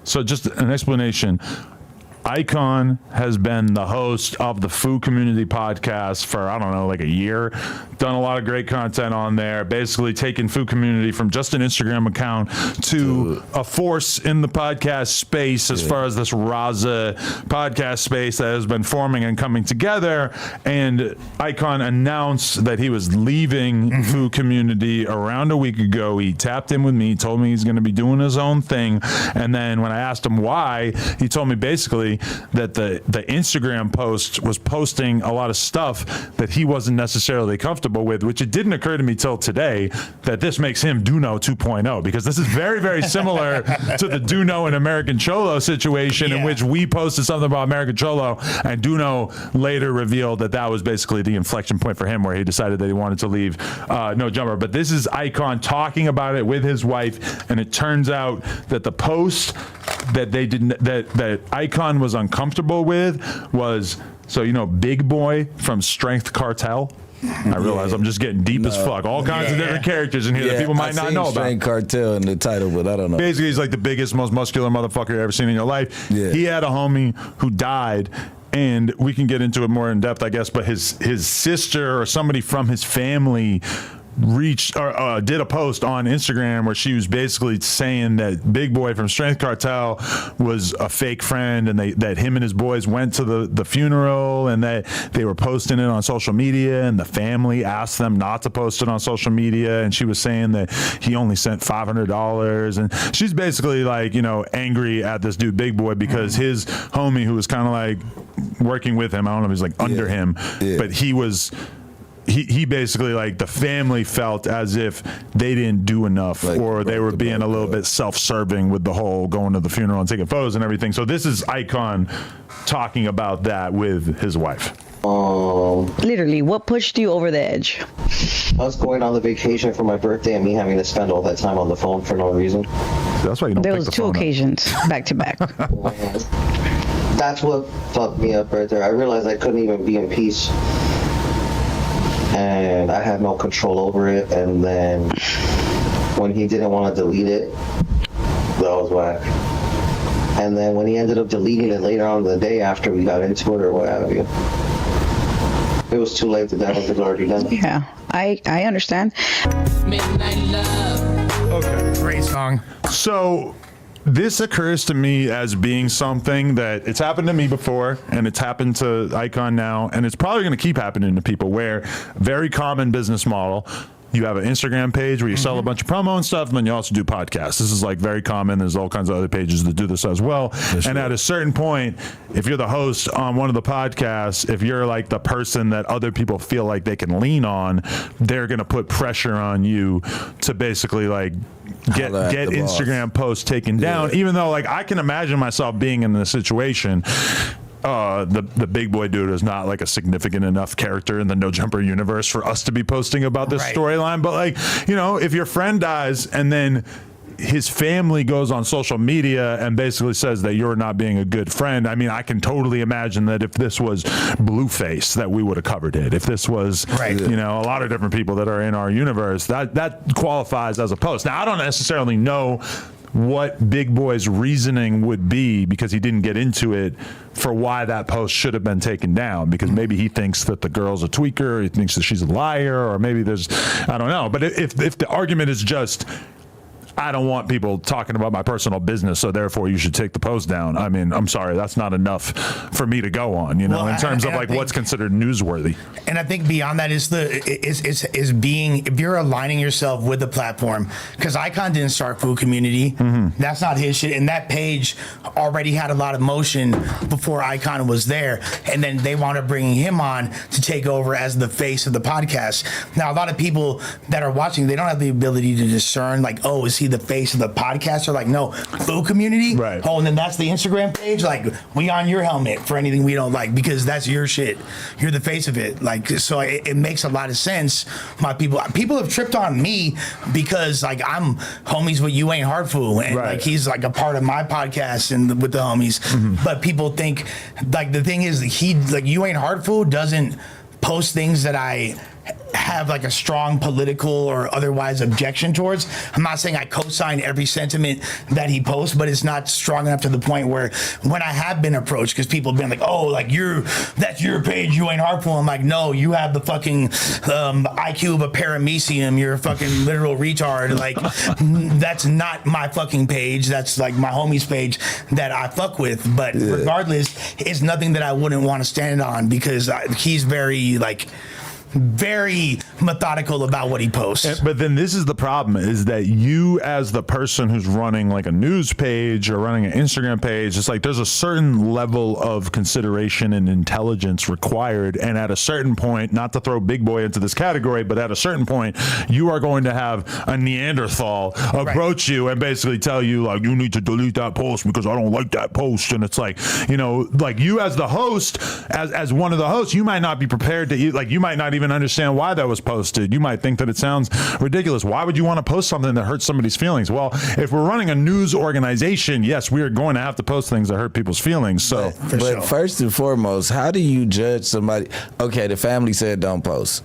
So just an explanation. Eyekon has been the host of the FooCommunity podcast for, I don't know, like a year. Done a lot of great content on there. Basically taking FooCommunity from just an Instagram account to a force in the podcast space as far as this Raza podcast space that has been forming and coming together. And Eyekon announced that he was leaving FooCommunity around a week ago. He tapped in with me, told me he's going to be doing his own thing. And then when I asked him why, he told me basically that the Instagram post was posting a lot of stuff that he wasn't necessarily comfortable with, which it didn't occur to me till today that this makes him Duno 2.0, because this is very, very similar to the Duno and American Cholo situation in which we posted something about American Cholo and Duno later revealed that that was basically the inflection point for him where he decided that he wanted to leave No Jumper. But this is Eyekon talking about it with his wife, and it turns out that the post that they didn't, that Eyekon was uncomfortable with was, so you know Big Boy from Strength Cartel? I realize I'm just getting deep as fuck. All kinds of different characters in here that people might not know about. Strength Cartel in the title, but I don't know. Basically, he's like the biggest, most muscular motherfucker you've ever seen in your life. Yeah. He had a homie who died, and we can get into it more in depth, I guess, but his sister or somebody from his family reached or did a post on Instagram where she was basically saying that Big Boy from Strength Cartel was a fake friend, and that him and his boys went to the funeral, and that they were posting it on social media, and the family asked them not to post it on social media, and she was saying that he only sent $500, and she's basically like, you know, angry at this dude Big Boy because his homie, who was kind of like working with him, I don't know if he's like under him, but he basically, like, the family felt as if they didn't do enough, like, or they were being a little bit self-serving with the whole going to the funeral and taking photos and everything. So this is Eyekon talking about that with his wife. Literally, what pushed you over the edge? Us going on the vacation for my birthday and me having to spend all that time on the phone for no reason. That's why you don't There pick was the two phone occasions back to back. That's what fucked me up right there. I realized I couldn't even be in peace. And I had no control over it, and then when he didn't want to delete it, that was whack. And then when he ended up deleting it later on the day after we got into it or what have you, it was too late. The damage was already done. Yeah, I understand. Midnight Love. Okay. Great song. So this occurs to me as being something that it's happened to me before, and it's happened to Eyekon now, and it's probably going to keep happening to people, where very common business model. You have an Instagram page where you sell a bunch of promo and stuff, and then you also do podcasts. This is like very common. There's all kinds of other pages that do this as well. And at a certain point, if you're the host on one of the podcasts, if you're like the person that other people feel like they can lean on, they're going to put pressure on you to basically like get Instagram posts taken down. Even though, like, I can imagine myself being in this situation. The Big Boy dude is not like a significant enough character in the No Jumper universe for us to be posting about this storyline. But, like, you know, if your friend dies and then his family goes on social media and basically says that you're not being a good friend, I mean, I can totally imagine that if this was Blueface, that we would have covered it. If this was, you know, a lot of different people that are in our universe, that qualifies as a post. Now, I don't necessarily know what Big Boy's reasoning would be, because he didn't get into it, for why that post should have been taken down, because maybe he thinks that the girl's a tweaker, or he thinks that she's a liar, or maybe there's, I don't know. But if the argument is just, I don't want people talking about my personal business, so therefore you should take the post down, I mean, I'm sorry, that's not enough for me to go on, you know, in terms of like what's considered newsworthy. And I think beyond that is being, if you're aligning yourself with the platform, because Eyekon didn't start FooCommunity, that's not his shit, and that page already had a lot of motion before Eyekon was there, and then they wound up bringing him on to take over as the face of the podcast. Now, a lot of people that are watching, they don't have the ability to discern, like, oh, is he the face of the podcast? They're like, no, FooCommunity. Right. Oh, and then that's the Instagram page. Like, we on your helmet for anything we don't like, because that's your shit. You're the face of it. Like, so it makes a lot of sense. My people have tripped on me because, like, I'm homies with You Ain't Hard Foo, and like he's like a part of my podcast and with the homies. But people think, like, the thing is, he, like, You Ain't Hard Foo doesn't post things that I have like a strong political or otherwise objection towards. I'm not saying I co-sign every sentiment that he posts, but it's not strong enough to the point where when I have been approached, because people have been like, oh, like that's your page, you ain't Harpoon. I'm like, no, you have the fucking IQ of a paramecium. You're a fucking literal retard. Like, that's not my fucking page. That's like my homie's page that I fuck with. But regardless, it's nothing that I wouldn't want to stand on because he's very methodical about what he posts. But then this is the problem, is that you as the person who's running like a news page or running an Instagram page, it's like there's a certain level of consideration and intelligence required. And at a certain point, not to throw Big Boy into this category, but at a certain point, you are going to have a Neanderthal approach you and basically tell you like, you need to delete that post because I don't like that post. And it's like, you know, like you as the host, as one of the hosts, you might not be prepared to you might not even understand why that was posted. You might think that it sounds ridiculous. Why would you want to post something that hurts somebody's feelings? Well, if we're running a news organization, yes, we are going to have to post things that hurt people's feelings. So, but first and foremost, how do you judge somebody? Okay, the family said don't post.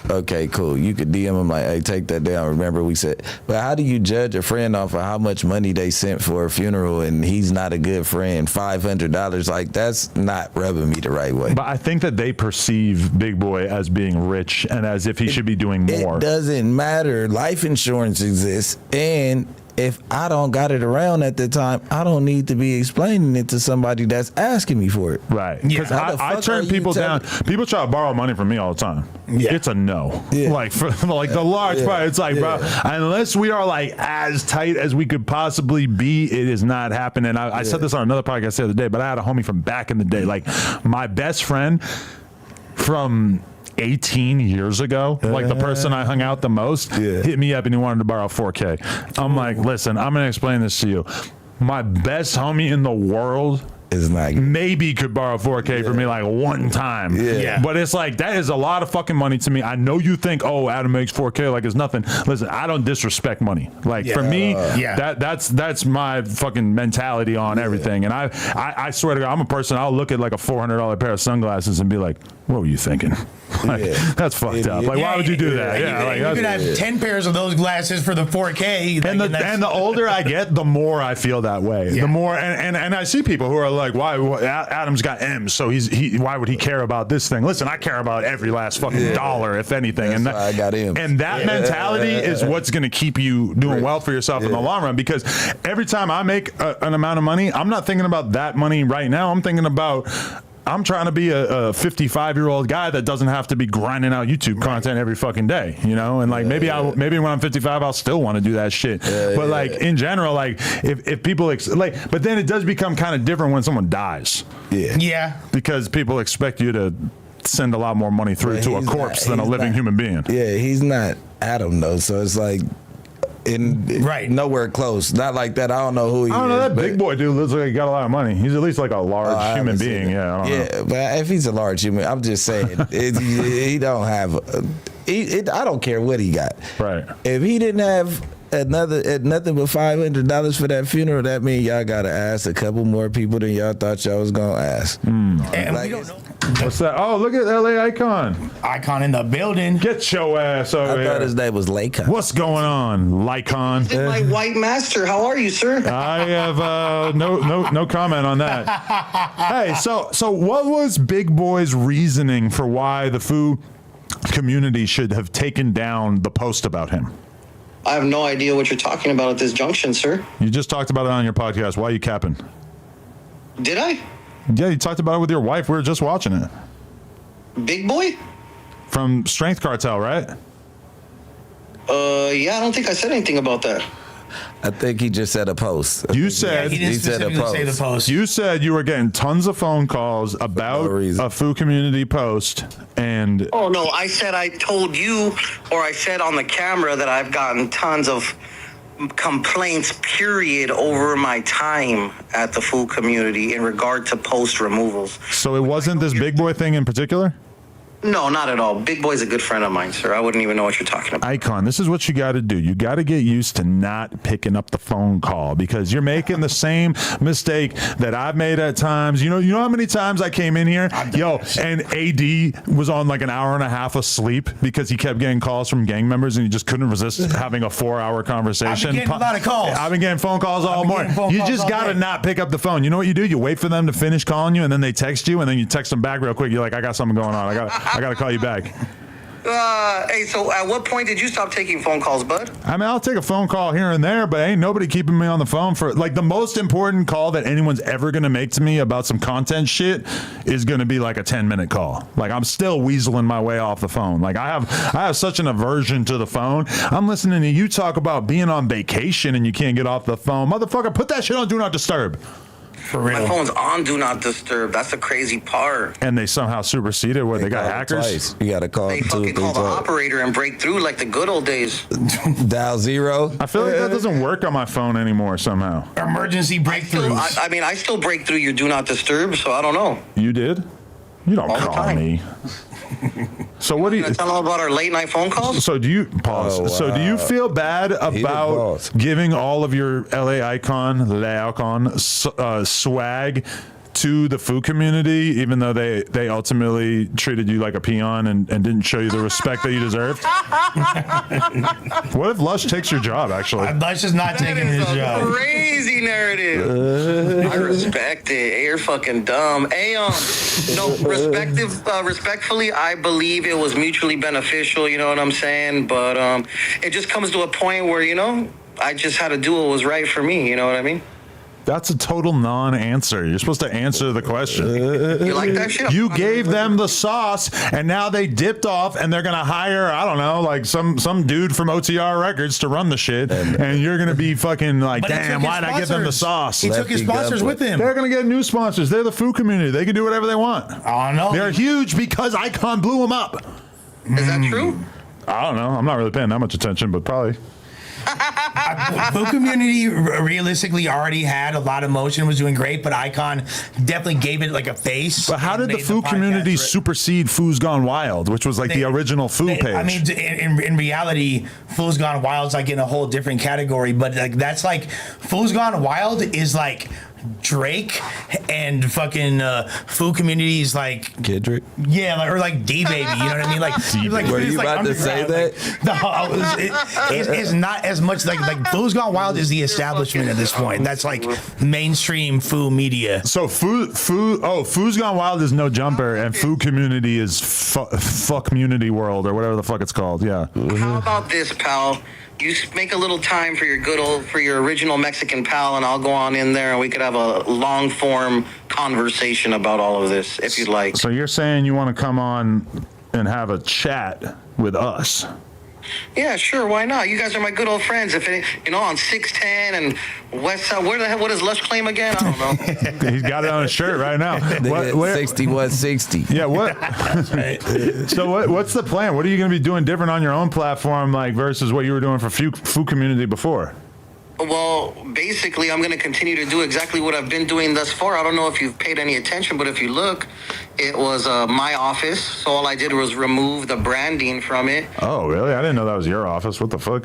Okay, cool. You could DM them like, hey, take that down. Remember we said, but how do you judge a friend off of how much money they sent for a funeral and he's not a good friend? $500, like that's not rubbing me the right way. But I think that they perceive Big Boy as being rich and as if he should be doing more. It doesn't matter. Life insurance exists, and if I don't got it around at the time, I don't need to be explaining it to somebody that's asking me for it. Right. Because I turn people down. People try to borrow money from me all the time. Yeah. It's a no. Yeah. Like for like the large part, it's like, bro, unless we are like as tight as we could possibly be, it is not happening. I said this on another podcast the other day, but I had a homie from back in the day, like my best friend from 18 years ago, like the person I hung out the most, hit me up and he wanted to borrow $4K. I'm like, listen, I'm going to explain this to you. My best homie in the world is not maybe could borrow $4K for me like one time. But it's like, that is a lot of fucking money to me. I know you think, oh, Adam makes $4K like it's nothing. Listen, I don't disrespect money. Like for me, that's my fucking mentality on everything. And I swear to God, I'm a person, I'll look at like a $400 pair of sunglasses and be like, what were you thinking? Like, that's fucked up. Like, why would you do that? You could have 10 pairs of those glasses for the 4K. And the older I get, the more I feel that way. The more, and I see people who are like, why Adam's got M's, so why would he care about this thing? Listen, I care about every last fucking dollar, if anything. That's why I got M's. And that mentality is what's going to keep you doing well for yourself in the long run. Because every time I make an amount of money, I'm not thinking about that money right now. I'm thinking about, I'm trying to be a 55-year-old guy that doesn't have to be grinding out YouTube content every fucking day, you know? And like, maybe when I'm 55, I'll still want to do that shit. But like in general, like if people but then it does become kind of different when someone dies. Because people expect you to send a lot more money through to a corpse than a living human being. Yeah, he's not Adam though, so it's like, nowhere close. Not like that. I don't know who he is. I don't know. That Big Boy dude looks like he got a lot of money. He's at least like a large human being. I don't know. But if he's a large human, I'm just saying he don't have. I don't care what he got. Right. If he didn't have nothing but $500 for that funeral, that means y'all gotta ask a couple more people than y'all thought y'all was gonna ask. And we don't know. What's that? Oh, look at LA Eyekon. Eyekon in the building. Get your ass over here. I thought his name was Laycon. What's going on, Eyekon? My white master. How are you, sir? I have no comment on that. Hey, so what was Big Boy's reasoning for why the Foo community should have taken down the post about him? I have no idea what you're talking about at this junction, sir. You just talked about it on your podcast. Why are you capping? Did I? Yeah, you talked about it with your wife. We were just watching it. Big Boy? From Strength Cartel, right? Yeah, I don't think I said anything about that. I think he just said a post. You said he didn't specifically say the post. You said you were getting tons of phone calls about a FooCommunity post, and oh no, I said I told you, or I said on the camera that I've gotten tons of complaints, period, over my time at the FooCommunity in regard to post removals. So it wasn't this Big Boy thing in particular? No, not at all. Big Boy's a good friend of mine, sir. I wouldn't even know what you're talking about. Eyekon, this is what you got to do. You got to get used to not picking up the phone call because you're making the same mistake that I've made at times. You know how many times I came in here, and AD was on like an hour and a half of sleep because he kept getting calls from gang members and he just couldn't resist having a 4-hour conversation. I've been getting a lot of calls. I've been getting phone calls all morning. You just got to not pick up the phone. You know what you do? You wait for them to finish calling you and then they text you and then you text them back real quick. You're like, I got something going on. I got to call you back. Hey, so at what point did you stop taking phone calls, bud? I mean, I'll take a phone call here and there, but ain't nobody keeping me on the phone for like the most important call that anyone's ever going to make to me about some content shit is going to be like a 10-minute call. Like I'm still weaseling my way off the phone. Like I have such an aversion to the phone. I'm listening to you talk about being on vacation and you can't get off the phone. Motherfucker, put that shit on Do Not Disturb. For real. My phone's on Do Not Disturb. That's the crazy part. And they somehow superseded what they got hackers. Twice. You got to call They 2 or 3 fucking call the times. operator and break through like the good old days. Dial 0. I feel like that doesn't work on my phone anymore somehow. Emergency breakthroughs. I mean, I still break through your Do Not Disturb, so I don't know. You did? You don't All the call time. me. So what do you? Can I tell them about our late night phone calls? So do you pause? Oh, So do you feel bad the about boss. giving all of your Eyekon swag to the Foo community, even though they ultimately treated you like a peon and didn't show you the respect that you deserved? What if Lush takes your job? Actually, Lush is not That taking his is a job. crazy narrative. I respect it. Hey, you're fucking dumb. Hey, no, respectfully, I believe it was mutually beneficial. You know what I'm saying? But it just comes to a point where I just had to do what was right for me. You know what I mean? that's a total non-answer. You're supposed to answer the question. You like that shit? You gave them the sauce, and now they dipped off, and they're gonna hire, I don't know, like some dude from OTR Records to run the shit, and you're gonna be fucking like, But he damn, took why'd his I give them the sponsors. sauce? He took his Lefty sponsors Gunplay. with him. They're gonna get new sponsors. They're the Foo community. They can do whatever they want. I don't know. They're huge because Eyekon blew them up. Is that true? I don't know. I'm not really paying that much attention, but probably. FooCommunity realistically already had a lot of motion, was doing great, but Eyekon definitely gave it like a face. But how and did the made Foo podcast community right. supersede Foo's Gone Wild, which was like the original Foo page? I mean, in reality, Fool's Gone Wild's like in a whole different category, but like that's like Fool's Gone Wild is like Drake and fucking FooCommunity is like Kendrick. yeah, like, or like D Baby, you know what I mean? Like, like Were it's you like about to say underground, that? Like, it's not as much like Fool's Gone Wild is the establishment at this point. That's like mainstream Foo media. So Foo's Gone Wild is No Jumper, and Foo Community is Fuck Community World or whatever the fuck it's called. Yeah. How about this, pal? You make a little time for your original Mexican pal, and I'll go on in there, and we could have a long form conversation about all of this, if you'd like. So you're saying you want to come on and have a chat with us? Yeah, sure. Why not? You guys are my good old friends. If it, on 610 and West Side, where the hell? What does Lush claim again? I don't know. He's got it on his shirt right now. Where- 6160. Yeah, what? So what's the plan? What are you going to be doing different on your own platform, like versus what you were doing for Foo Community before? Well, basically, I'm going to continue to do exactly what I've been doing thus far. I don't know if you've paid any attention, but if you look, it was my office. So all I did was remove the branding from it. Oh, really? I didn't know that was your office. What the fuck?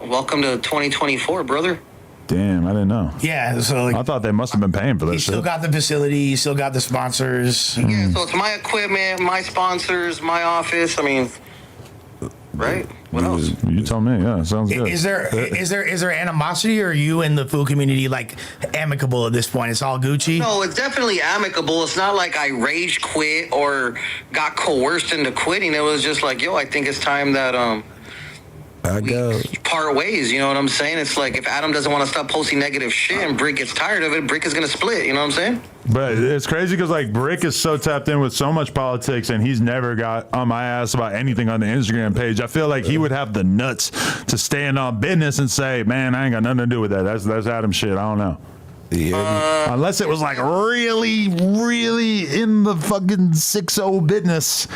Welcome to 2024, brother. Damn, I didn't know. Yeah, so like I thought they must have been paying for you this still shit. got the facility, you still got the sponsors. Yeah, so it's my equipment, my sponsors, my office. I mean, right? What else? You tell me. Yeah, sounds good. Is there animosity, or are you and the Foo community like amicable at this point? It's all Gucci. No, it's definitely amicable. It's not like I rage quit or got coerced into quitting. It was just like, I think it's time that I go. part ways. You know what I'm saying? It's like if Adam doesn't want to stop posting negative shit and Brick gets tired of it, Brick is gonna split. You know what I'm saying? But it's crazy because like Brick is so tapped in with so much politics, and he's never got on my ass about anything on the Instagram page. I feel like he would have the nuts to stand on business and say, "Man, I ain't got nothing to do with that. That's Adam shit. I don't know." Yeah. Unless it was like really, really in the fucking 6-0 business.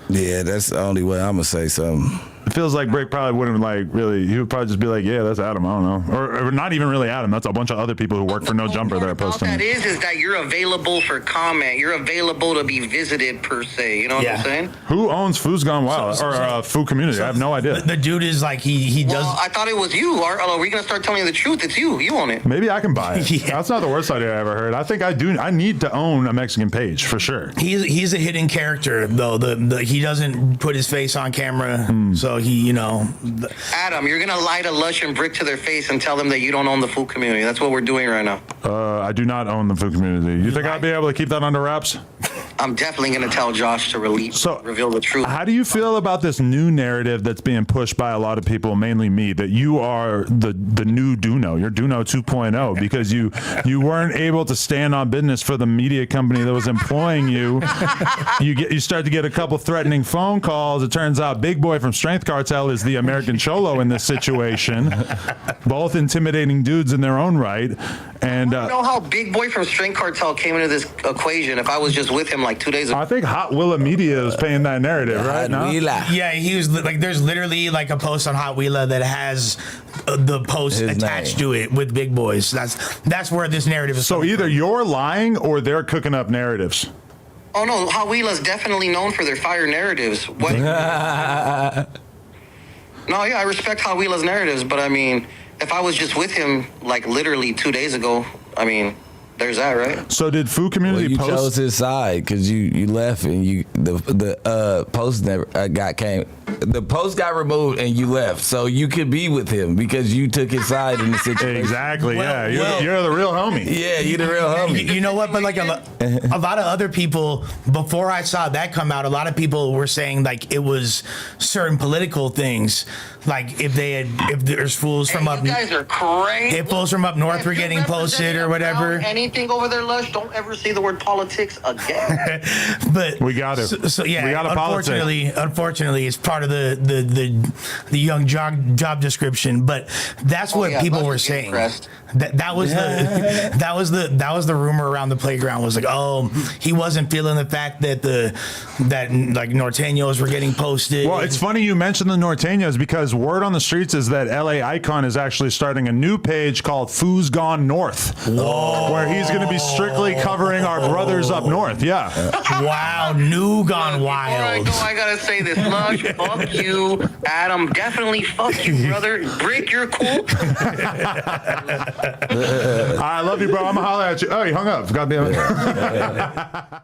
Yeah, that's the only way I'm gonna say something. feels like Brick probably wouldn't like really. He would probably just be like, "Yeah, that's Adam." I don't know, or not even really Adam. That's a bunch of other people who work for No Jumper that are posting. All that is that you're available for comment. You're available to be visited per se. You know what I'm saying? Who owns Foo's Gone Wild or FooCommunity? I have no idea. The dude is like he does. Well, I thought it was you. Are we gonna start telling you the truth? It's you. You own it. Maybe I can buy it. Yeah. That's not the worst idea I ever heard. I think I do. I need to own a Mexican page for sure. He's a hidden character though. He doesn't put his face on camera, so he Adam, you're gonna lie to Lush and Brick to their face and tell them that you don't own the FooCommunity. That's what we're doing right now. I do not own the FooCommunity. You think I'd be able to keep that under wraps? I'm definitely gonna tell Josh to reveal the truth. How do you feel about this new narrative that's being pushed by a lot of people, mainly me, that you are the new Duno? You're Duno 2.0 because you weren't able to stand on business for the media company that was employing you. You start to get a couple threatening phone calls. It turns out Big Boy from Strength Cartel is the American Cholo in this situation. Both intimidating dudes in their own right. And I don't know how Big Boy from Strength Cartel came into this equation if I was just with him like 2 days ago. I think Hot Willa Media is paying that narrative, right? now. Yeah, he was like, there's literally like a post on Hot Wheeler that has the post His attached name. to it with Big Boys. That's where this narrative is. So coming either from. you're lying or they're cooking up narratives. Oh no, Hawila's definitely known for their fire narratives. What? No, yeah, I respect Hawila's narratives, but I mean, if I was just with him like literally 2 days ago, I mean, there's that, right? So did FooCommunity Well, you post? chose his side because you left and the post never came. The post got removed and you left, so you could be with him because you took his side in the situation. Exactly. Well, yeah, you're the real homie. Yeah, you the real homie. You know what? But like a lot of other people, before I saw that come out, a lot of people were saying like it was certain political things, like if there's fools from up, you guys are crazy. if fools from up north If were you're getting posted or whatever. Anything over there, Lush, don't ever say the word politics again. But We got it. So yeah, We got a politic. unfortunately, it's part of the young job description. But that's what yeah, people Lush were is saying. impressed. That was that was the rumor around the playground, was like, oh, he wasn't feeling the fact that like Norteños were getting posted. Well, it's funny you mentioned the Norteños because word on the streets is that LA Eyekon is actually starting a new page called Foo's Gone North, where he's going to be strictly covering our brothers up north. Yeah. Wow, new gone Before I wild. go, I gotta say this, Lush, fuck you. Adam, definitely fuck you, brother. Brick, you're cool. I love you, bro. I'm going to holler at you. Oh, he hung up. Goddamn it.